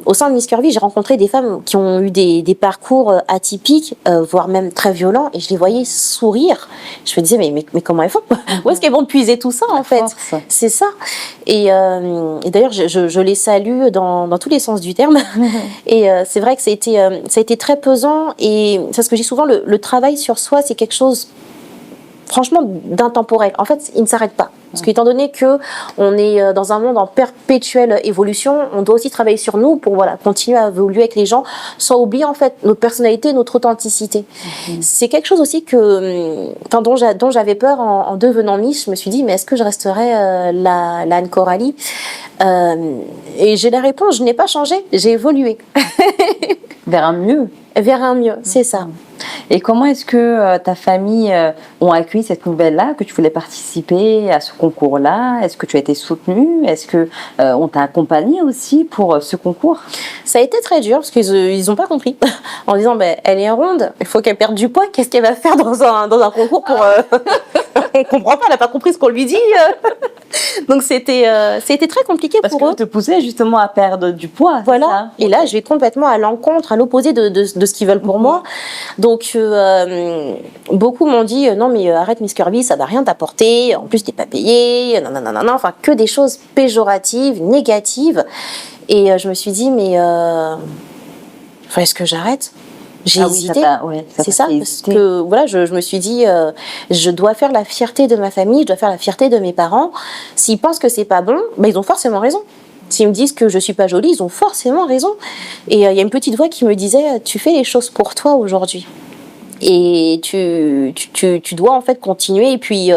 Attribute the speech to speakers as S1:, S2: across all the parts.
S1: Au sein de Miss Curvy, j'ai rencontré des femmes qui ont eu des parcours atypiques, voire même très violents, et je les voyais sourire. Je me disais, mais comment elles font? Où est-ce qu'elles vont puiser tout ça, en fait? C'est ça. Et d'ailleurs, je les salue dans tous les sens du terme. Et c'est vrai que ça a été très pesant. Et c'est ce que je dis souvent, le travail sur soi, c'est quelque chose, franchement, d'intemporel. En fait, il ne s'arrête pas. Parce qu'étant donné qu'on est dans un monde en perpétuelle évolution, on doit aussi travailler sur nous pour continuer à évoluer avec les gens, sans oublier en fait notre personnalité, notre authenticité. C'est quelque chose aussi dont j'avais peur en devenant Miss. Je me suis dit, mais est-ce que je resterai la Anne Coralie? Et j'ai la réponse, je n'ai pas changé, j'ai évolué.
S2: Vers un mieux.
S1: Vers un mieux, c'est ça.
S2: Et comment est-ce que ta famille ont accueilli cette nouvelle-là, que tu voulais participer à ce concours-là? Est-ce que tu as été soutenue? Est-ce que on t'a accompagnée aussi pour ce concours?
S1: Ça a été très dur parce qu'ils n'ont pas compris. En disant, elle est ronde, il faut qu'elle perde du poids. Qu'est-ce qu'elle va faire dans un concours pour... On comprend pas, elle n'a pas compris ce qu'on lui dit. Donc c'était très compliqué
S2: parce
S1: pour eux.
S2: Parce que te pousser justement à perdre du poids.
S1: Voilà. Ça. Et là, je vais complètement à l'encontre, à l'opposé de ce qu'ils veulent pour moi. Donc beaucoup m'ont dit non mais arrête Miss Curvy, ça va rien t'apporter. En plus t'es pas payée. Non. Enfin que des choses péjoratives, négatives. Et je me suis dit mais est-ce que j'arrête? J'ai hésité, c'est ça, parce que voilà, je me suis dit, je dois faire la fierté de ma famille, je dois faire la fierté de mes parents. S'ils pensent que c'est pas bon, ils ont forcément raison. S'ils me disent que je suis pas jolie, ils ont forcément raison. Et il y a une petite voix qui me disait, tu fais les choses pour toi aujourd'hui. Et tu dois en fait continuer. Et puis,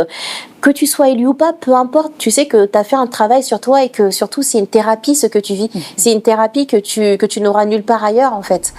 S1: que tu sois élu ou pas, peu importe, tu sais que tu as fait un travail sur toi et que surtout, c'est une thérapie ce que tu vis. C'est une thérapie que tu n'auras nulle part ailleurs en fait.